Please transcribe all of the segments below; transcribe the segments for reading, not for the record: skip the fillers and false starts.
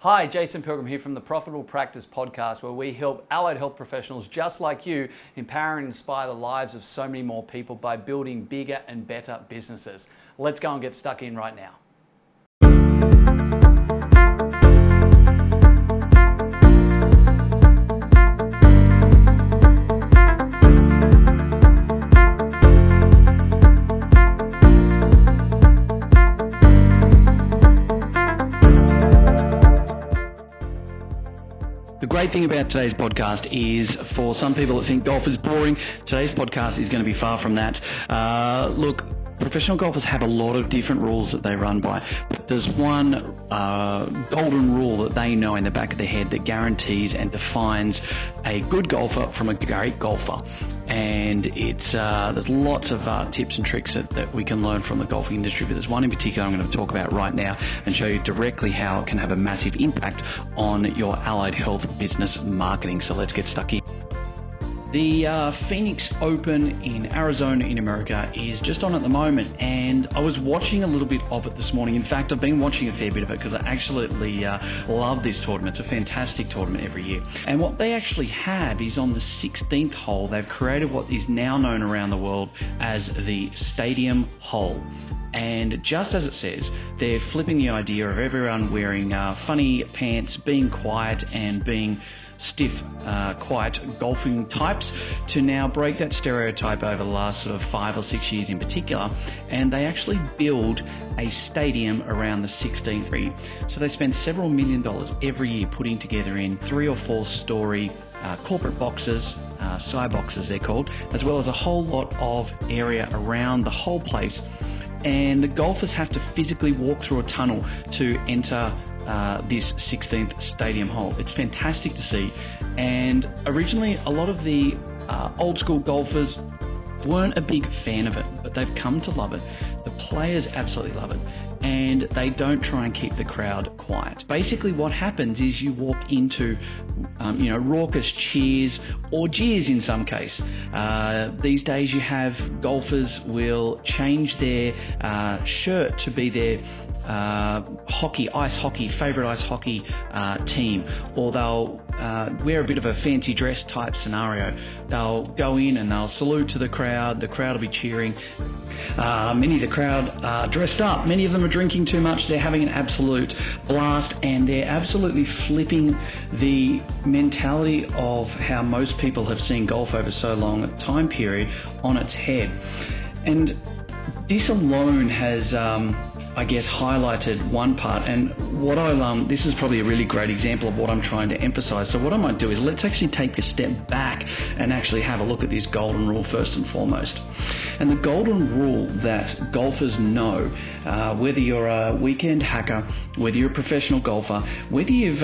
Hi, Jason Pilgrim here from the Profitable Practice Podcast, where we help allied health professionals just like you empower and inspire the lives of so many more people by building bigger and better businesses. Let's go and get stuck in right now. The great thing about today's podcast is, for some people that think golf is boring, today's podcast is going to be far from that. Look, professional golfers have a lot of different rules that they run by, but there's one golden rule that they know in the back of their head that guarantees and defines a good golfer from a great golfer. And it's there's lots of tips and tricks that we can learn from the golfing industry, but there's one in particular I'm going to talk about right now and show you directly how it can have a massive impact on your allied health business marketing. So let's get stuck in. The Phoenix Open in Arizona in America is just on at the moment, and I was watching a little bit of it this morning. In fact, I've been watching a fair bit of it because I absolutely love this tournament. It's a fantastic tournament every year. And what they actually have is on the 16th hole, they've created what is now known around the world as the Stadium Hole. And just as it says, they're flipping the idea of everyone wearing funny pants, being quiet and being stiff, quiet golfing types, to now break that stereotype over the last sort of 5 or 6 years in particular, and they actually build a stadium around the 16th green. So they spend several $1 million every year putting together in 3 or 4 story corporate boxes, sky boxes they're called, as well as a whole lot of area around the whole place. And the golfers have to physically walk through a tunnel to enter this 16th stadium hole. It's fantastic to see, and originally a lot of the old school golfers weren't a big fan of it, but they've come to love it. The players absolutely love it, and they don't try and keep the crowd quiet. Basically what happens is you walk into raucous cheers or jeers in some case. These days you have golfers will change their shirt to be their favourite ice hockey team, or they'll wear a bit of a fancy dress type scenario. They'll go in and they'll salute to the crowd will be cheering. Many of the crowd are dressed up, many of them are drinking too much, they're having an absolute blast, and they're absolutely flipping the mentality of how most people have seen golf over so long a time period on its head. And this alone has highlighted one part, and what this is probably a really great example of what I'm trying to emphasize. So what I might do is let's actually take a step back and actually have a look at this golden rule first and foremost. And the golden rule that golfers know, whether you're a weekend hacker, whether you're a professional golfer, whether you've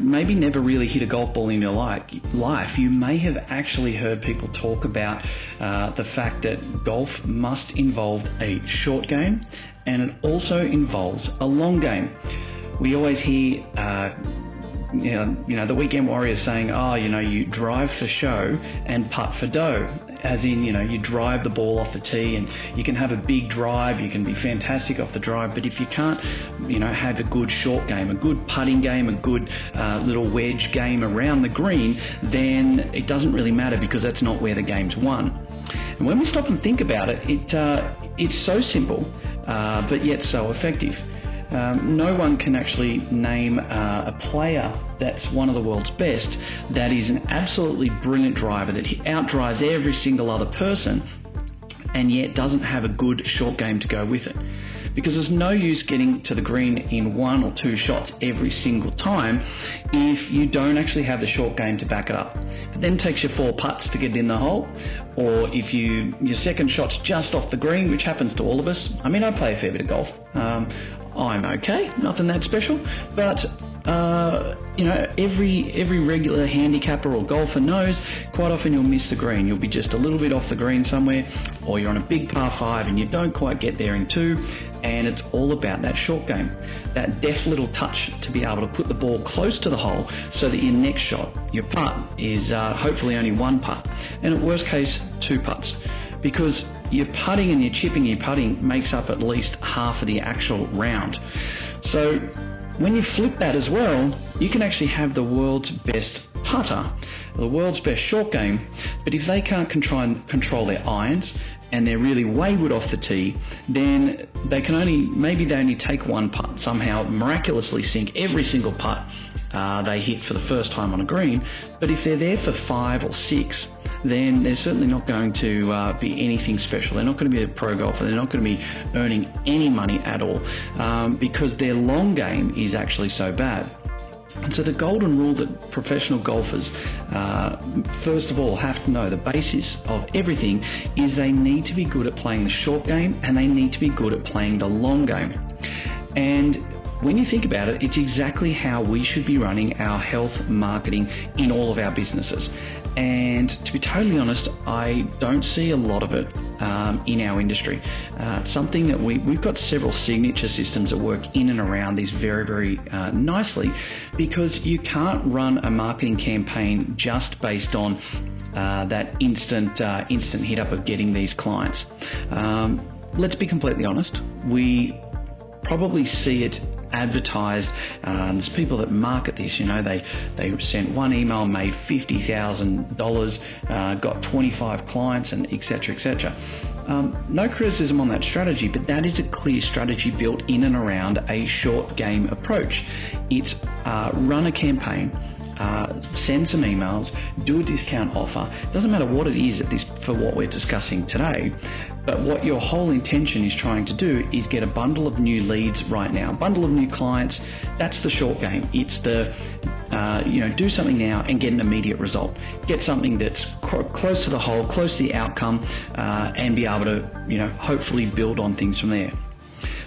maybe never really hit a golf ball in your life, you may have actually heard people talk about the fact that golf must involve a short game, and it also involves a long game. We always hear the weekend warriors saying, you drive for show and putt for dough. As in, you drive the ball off the tee and you can have a big drive, you can be fantastic off the drive, but if you can't, have a good short game, a good putting game, a good little wedge game around the green, then it doesn't really matter, because that's not where the game's won. And when we stop and think about it, it's so simple, but yet so effective. No one can actually name a player that's one of the world's best that is an absolutely brilliant driver, that outdrives every single other person, and yet doesn't have a good short game to go with it. Because there's no use getting to the green in 1 or 2 shots every single time if you don't actually have the short game to back it up. It then takes you 4 putts to get in the hole, or if your second shot's just off the green, which happens to all of us. I mean, I play a fair bit of golf. I'm okay, nothing that special, but every regular handicapper or golfer knows quite often you'll miss the green. You'll be just a little bit off the green somewhere, or you're on a big par 5 and you don't quite get there in 2, and it's all about that short game, that deft little touch to be able to put the ball close to the hole so that your next shot, your putt, is hopefully only 1 putt, and at worst case 2 putts. Because your putting and your chipping your putting makes up at least half of the actual round. So when you flip that as well, you can actually have the world's best putter, the world's best short game, but if they can't control their irons and they're really wayward off the tee, then they only take one putt, somehow miraculously sink every single putt they hit for the first time on a green. But if they're there for 5 or 6, then they're certainly not going to be anything special. They're not going to be a pro golfer. They're not going to be earning any money at all because their long game is actually so bad. And so the golden rule that professional golfers, first of all, have to know, the basis of everything, is they need to be good at playing the short game and they need to be good at playing the long game. And when you think about it, it's exactly how we should be running our health marketing in all of our businesses. And to be totally honest, I don't see a lot of it in our industry. It's something that we've got several signature systems that work in and around these very, very nicely, because you can't run a marketing campaign just based on that instant hit up of getting these clients. Let's be completely honest. We probably see it advertised. There's people that market this, they sent one email, made $50,000, got 25 clients, and etc. etc. No criticism on that strategy, but that is a clear strategy built in and around a short game approach. It's run a campaign, send some emails, do a discount offer. It doesn't matter what it is for what we're discussing today, but what your whole intention is trying to do is get a bundle of new leads right now, a bundle of new clients. That's the short game. It's the do something now and get an immediate result. Get something that's close to the hole, close to the outcome, and be able to hopefully build on things from there.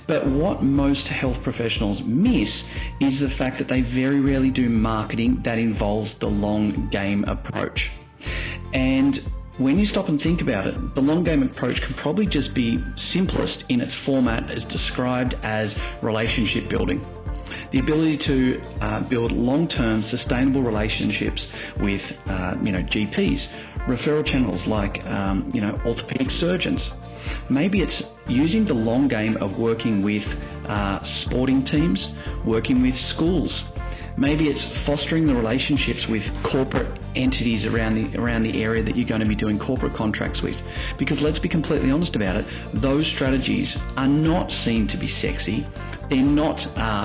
But what most health professionals miss is the fact that they very rarely do marketing that involves the long game approach. And when you stop and think about it, the long game approach can probably just be simplest in its format as described as relationship building. The ability to build long-term sustainable relationships with GPs, referral channels like orthopedic surgeons. Maybe it's using the long game of working with sporting teams, working with schools. Maybe it's fostering the relationships with corporate entities around the area that you're going to be doing corporate contracts with. Because let's be completely honest about it, those strategies are not seen to be sexy. They're not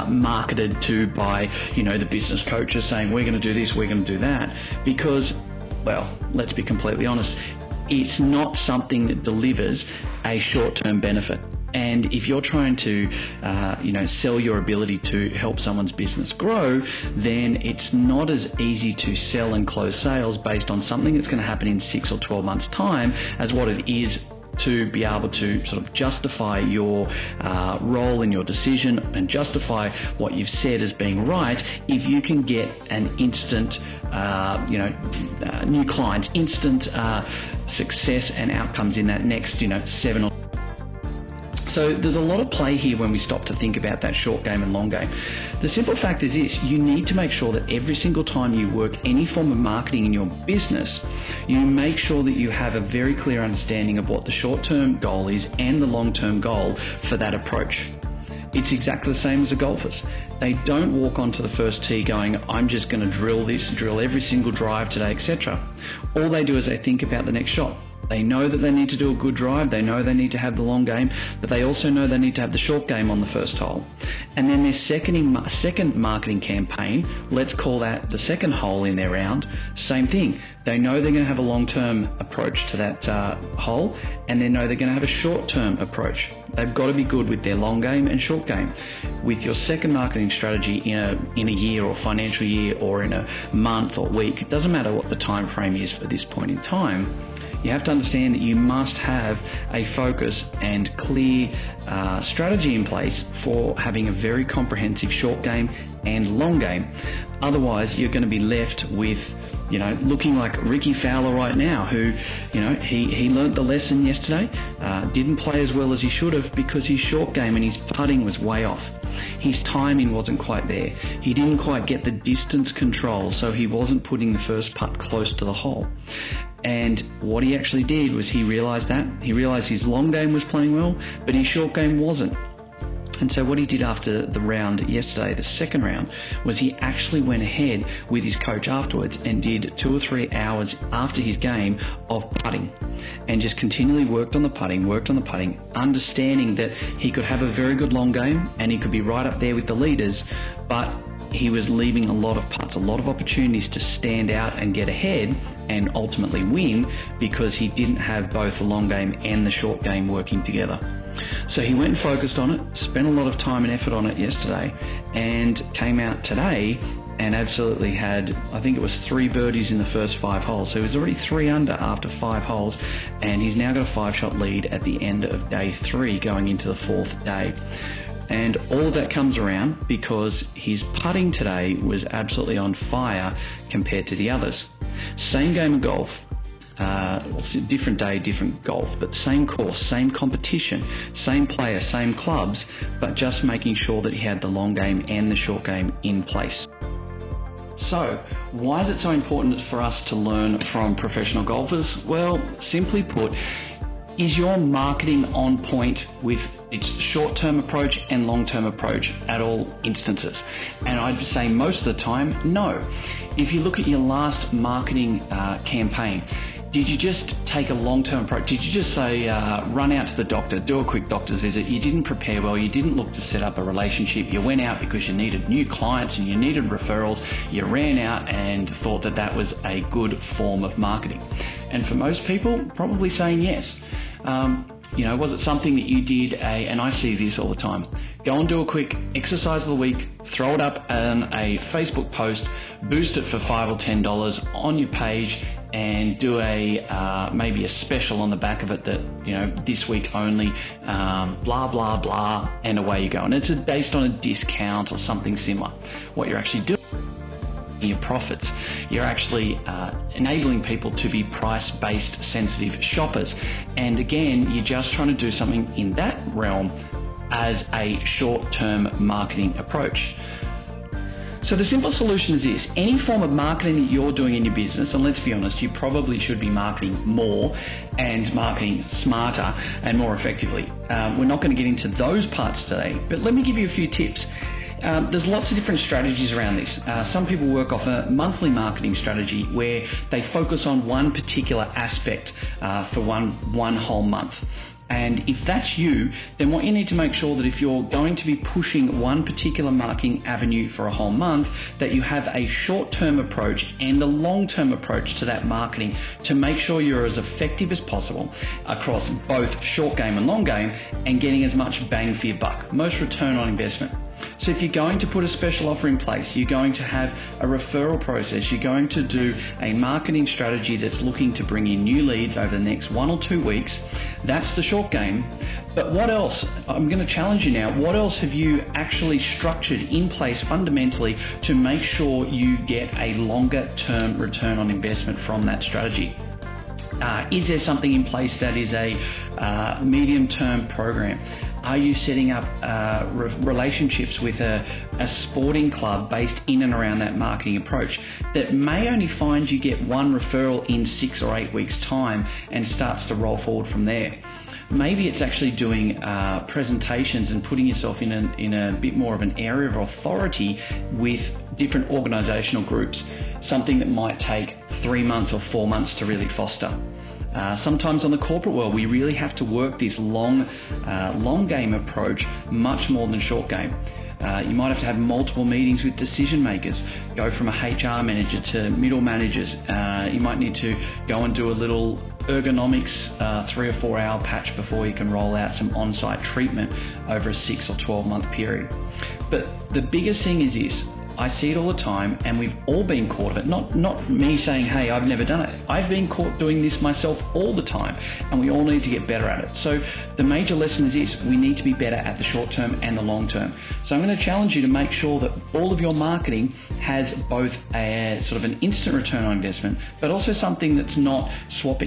marketed to by the business coaches saying we're going to do this, we're going to do that. Because, well, let's be completely honest, it's not something that delivers a short-term benefit. And if you're trying to, sell your ability to help someone's business grow, then it's not as easy to sell and close sales based on something that's going to happen in 6 or 12 months' time as what it is to be able to sort of justify your role in your decision and justify what you've said as being right if you can get an instant new clients, instant success and outcomes in that next 7 or So there's a lot of play here when we stop to think about that short game and long game. The simple fact is this: you need to make sure that every single time you work any form of marketing in your business, you make sure that you have a very clear understanding of what the short-term goal is and the long-term goal for that approach. It's exactly the same as the golfers. They don't walk onto the first tee going, I'm just going to drill every single drive today, etc. All they do is they think about the next shot. They know that they need to do a good drive, they know they need to have the long game, but they also know they need to have the short game on the first hole. And then their second marketing campaign, let's call that the second hole in their round, same thing. They know they're going to have a long-term approach to that hole, and they know they're going to have a short-term approach. They've got to be good with their long game and short game. With your second marketing strategy in a year or financial year or in a month or week, it doesn't matter what the time frame is for this point in time, you have to understand that you must have a focus and clear strategy in place for having a very comprehensive short game and long game. Otherwise, you're going to be left with looking like Ricky Fowler right now, who, he learnt the lesson yesterday, didn't play as well as he should have because his short game and his putting was way off. His timing wasn't quite there. He didn't quite get the distance control, so he wasn't putting the first putt close to the hole. And what he actually did was he realised his long game was playing well, but his short game wasn't. And so what he did after the round yesterday, the second round, was he actually went ahead with his coach afterwards and did 2 or 3 hours after his game of putting, and just continually worked on the putting, understanding that he could have a very good long game and he could be right up there with the leaders, but he was leaving a lot of putts, a lot of opportunities to stand out and get ahead and ultimately win, because he didn't have both the long game and the short game working together. So he went and focused on it, spent a lot of time and effort on it yesterday, and came out today and absolutely had, I think it was 3 birdies in the first 5 holes. So he was already 3 under after 5 holes, and he's now got a 5-shot lead at the end of day 3 going into the 4th day. And all of that comes around because his putting today was absolutely on fire compared to the others. Same game of golf, different day, different golf, but same course, same competition, same player, same clubs, but just making sure that he had the long game and the short game in place. So, why is it so important for us to learn from professional golfers? Well, simply put, is your marketing on point with its short-term approach and long-term approach at all instances? And I'd say most of the time, no. If you look at your last marketing campaign, did you just take a long-term approach? Did you just say, run out to the doctor, do a quick doctor's visit? You didn't prepare well, you didn't look to set up a relationship, you went out because you needed new clients and you needed referrals, you ran out and thought that that was a good form of marketing. And for most people, probably saying yes. Was it something that you did and I see this all the time, go and do a quick exercise of the week, throw it up on a Facebook post, boost it for $5 or $10 on your page, and do maybe a special on the back of it that, this week only, blah, blah, blah, and away you go. And it's based on a discount or something similar. What you're actually doing, your profits, you're actually enabling people to be price-based sensitive shoppers. And again, you're just trying to do something in that realm as a short-term marketing approach. So the simple solution is this: any form of marketing that you're doing in your business, and let's be honest, you probably should be marketing more and marketing smarter and more effectively. We're not going to get into those parts today, but let me give you a few tips. There's lots of different strategies around this. Some people work off a monthly marketing strategy where they focus on one particular aspect for one whole month. And if that's you, then what you need to make sure that if you're going to be pushing one particular marketing avenue for a whole month, that you have a short-term approach and a long-term approach to that marketing to make sure you're as effective as possible across both short game and long game and getting as much bang for your buck, most return on investment. So if you're going to put a special offer in place, you're going to have a referral process, you're going to do a marketing strategy that's looking to bring in new leads over the next 1 or 2 weeks, that's the short game. But what else? I'm going to challenge you now. What else have you actually structured in place fundamentally to make sure you get a longer term return on investment from that strategy? Is there something in place that is a medium-term program? Are you setting up relationships with a sporting club based in and around that marketing approach that may only find you get one referral in 6 or 8 weeks' time and starts to roll forward from there? Maybe it's actually doing presentations and putting yourself in a bit more of an area of authority with different organisational groups, something that might take 3 months or 4 months to really foster. Sometimes on the corporate world, we really have to work this long game approach much more than short game. You might have to have multiple meetings with decision makers, go from a HR manager to middle managers. You might need to go and do a little ergonomics 3 or 4 hour patch before you can roll out some on-site treatment over a 6 or 12 month period. But the biggest thing is this: I see it all the time, and we've all been caught of it. Not me saying, hey, I've never done it. I've been caught doing this myself all the time, and we all need to get better at it. So the major lesson is this: we need to be better at the short term and the long term. So I'm going to challenge you to make sure that all of your marketing has both a sort of an instant return on investment, but also something that's not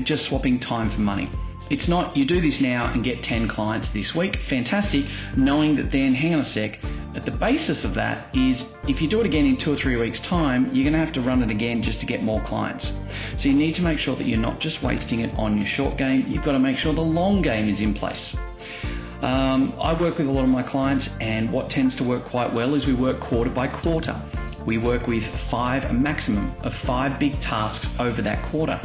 just swapping time for money. It's not, you do this now and get 10 clients this week, fantastic, knowing that then, hang on a sec, at the basis of that is, if you do it again in 2 or 3 weeks' time, you're going to have to run it again just to get more clients. So you need to make sure that you're not just wasting it on your short game, you've got to make sure the long game is in place. I work with a lot of my clients, and what tends to work quite well is we work quarter by quarter. We work with a maximum of 5 big tasks over that quarter.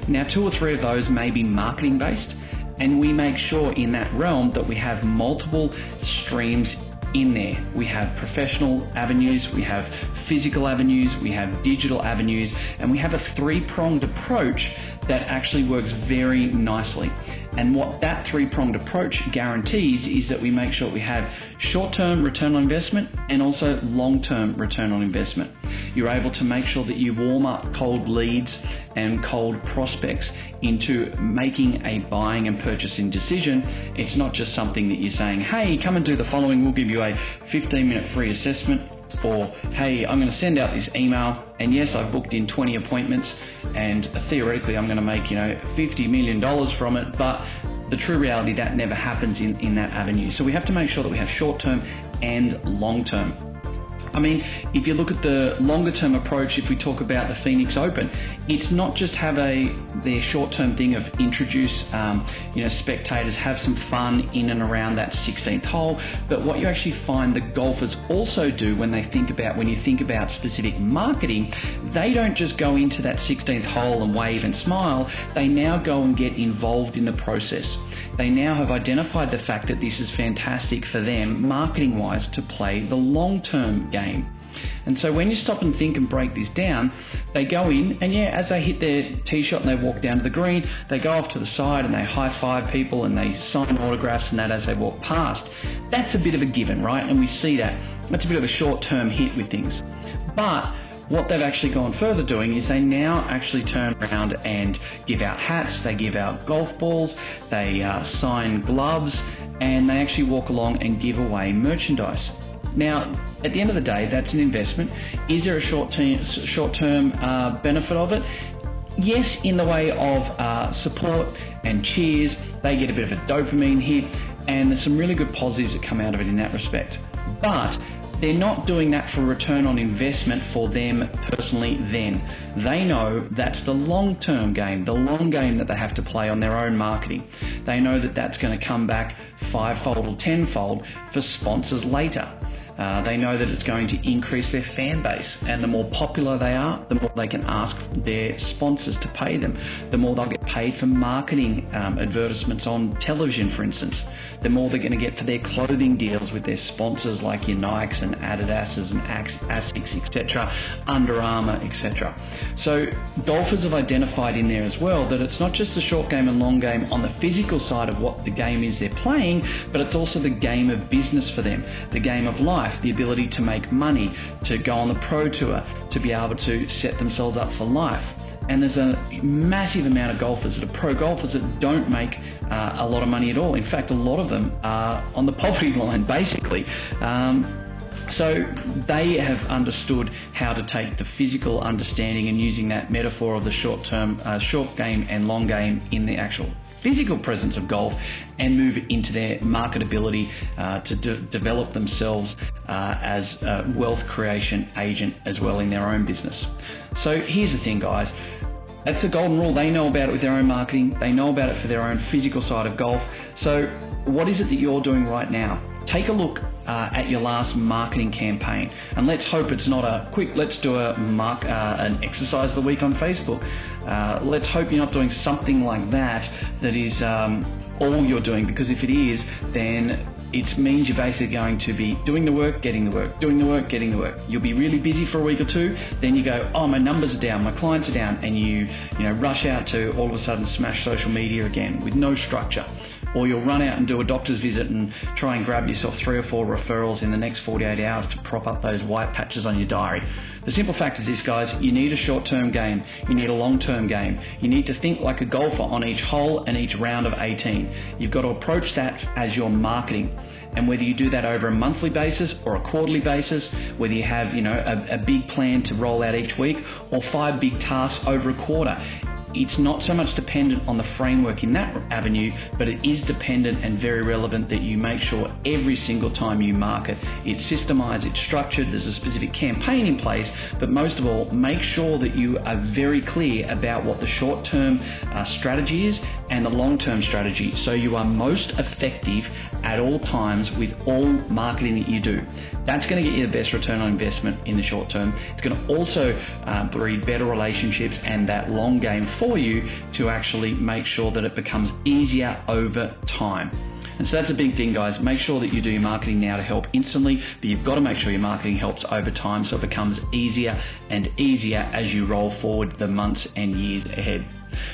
Now, 2 or 3 of those may be marketing based, and we make sure in that realm that we have multiple streams in there. We have professional avenues, we have physical avenues, we have digital avenues, and we have a 3-pronged approach that actually works very nicely. And what that 3-pronged approach guarantees is that we make sure we have short-term return on investment and also long-term return on investment. You're able to make sure that you warm up cold leads and cold prospects into making a buying and purchasing decision. It's not just something that you're saying, hey, come and do the following, we'll give you a 15-minute free assessment, or hey, I'm going to send out this email, and yes, I've booked in 20 appointments, and theoretically I'm going to make $50 million from it, but the true reality, that never happens in that avenue. So we have to make sure that we have short-term and long-term. I mean, if you look at the longer term approach, if we talk about the Phoenix Open, it's not just have their short-term thing of introduce spectators, have some fun in and around that 16th hole, but what you actually find the golfers also do when you think about specific marketing, they don't just go into that 16th hole and wave and smile, they now go and get involved in the process. They now have identified the fact that this is fantastic for them, marketing-wise, to play the long-term game. And so when you stop and think and break this down, they go in and as they hit their tee shot and they walk down to the green, they go off to the side and they high-five people and they sign autographs and that as they walk past. That's a bit of a given, right? And we see that. That's a bit of a short-term hit with things. But what they've actually gone further doing is they now actually turn around and give out hats, they give out golf balls, they sign gloves, and they actually walk along and give away merchandise. Now, at the end of the day, that's an investment. Is there a short-term benefit of it? Yes, in the way of support and cheers. They get a bit of a dopamine hit, and there's some really good positives that come out of it in that respect. But they're not doing that for return on investment for them personally then. They know that's the long-term game, the long game that they have to play on their own marketing. They know that that's going to come back 5-fold or 10-fold for sponsors later. They know that it's going to increase their fan base, and the more popular they are, the more they can ask their sponsors to pay them. The more they'll get paid for marketing advertisements on television, for instance. The more they're going to get for their clothing deals with their sponsors like your Nikes and Adidas's and Asics, etc., Under Armour, etc. So golfers have identified in there as well that it's not just the short game and long game on the physical side of what the game is they're playing, but it's also the game of business for them, the game of life, the ability to make money, to go on the pro tour, to be able to set themselves up for life. And there's a massive amount of golfers that are pro golfers that don't make a lot of money at all. In fact, a lot of them are on the poverty line, basically. So they have understood how to take the physical understanding and using that metaphor of the short game and long game in the actual physical presence of golf and move into their marketability to develop themselves as a wealth creation agent as well in their own business. So here's the thing, guys. That's the golden rule. They know about it with their own marketing. They know about it for their own physical side of golf. So what is it that you're doing right now? Take a look at your last marketing campaign, and let's hope it's not a quick, let's do an exercise of the week on Facebook. Let's hope you're not doing something like that is all you're doing, because if it is, then it means you're basically going to be doing the work, getting the work, doing the work, getting the work. You'll be really busy for a week or two, then you go, oh, my numbers are down, my clients are down, and you rush out to all of a sudden smash social media again with no structure. Or you'll run out and do a doctor's visit and try and grab yourself 3 or 4 referrals in the next 48 hours to prop up those white patches on your diary. The simple fact is this, guys, you need a short-term game, you need a long-term game. You need to think like a golfer on each hole and each round of 18. You've got to approach that as your marketing. And whether you do that over a monthly basis or a quarterly basis, whether you have a big plan to roll out each week or 5 big tasks over a quarter, it's not so much dependent on the framework in that avenue, but it is dependent and very relevant that you make sure every single time you market, it's systemized, it's structured, there's a specific campaign in place, but most of all, make sure that you are very clear about what the short-term strategy is and the long-term strategy, so you are most effective at all times with all marketing that you do. That's going to get you the best return on investment in the short term. It's going to also breed better relationships and that long game for you to actually make sure that it becomes easier over time. And so that's a big thing, guys. Make sure that you do your marketing now to help instantly, but you've got to make sure your marketing helps over time so it becomes easier and easier as you roll forward the months and years ahead.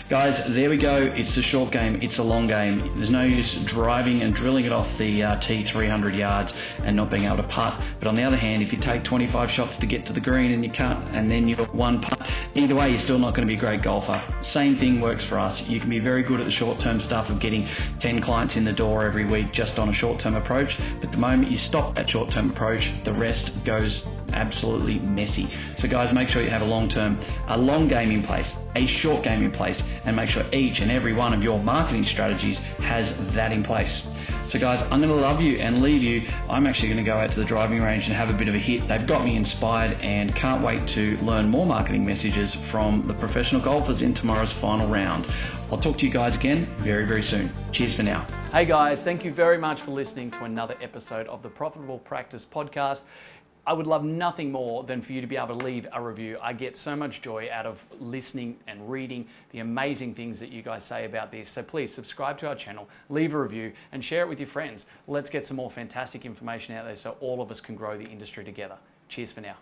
Guys, there we go. It's the short game. It's a long game. There's no use driving and drilling it off the tee 300 yards and not being able to putt. But on the other hand, if you take 25 shots to get to the green and you can't, and then you've got one putt, either way, you're still not going to be a great golfer. Same thing works for us. You can be very good at the short-term stuff of getting 10 clients in the door every week just on a short-term approach. But the moment you stop that short-term approach, the rest goes absolutely messy. So guys, make sure you have a long game in place, a short game in place, and make sure each and every one of your marketing strategies has that in place. So guys, I'm going to love you and leave you. I'm actually going to go out to the driving range and have a bit of a hit. They've got me inspired and can't wait to learn more marketing messages from the professional golfers in tomorrow's final round. I'll talk to you guys again very, very soon. Cheers for now. Hey guys, thank you very much for listening to another episode of the Profitable Practice Podcast. I would love nothing more than for you to be able to leave a review. I get so much joy out of listening and reading the amazing things that you guys say about this. So please subscribe to our channel, leave a review, and share it with your friends. Let's get some more fantastic information out there so all of us can grow the industry together. Cheers for now.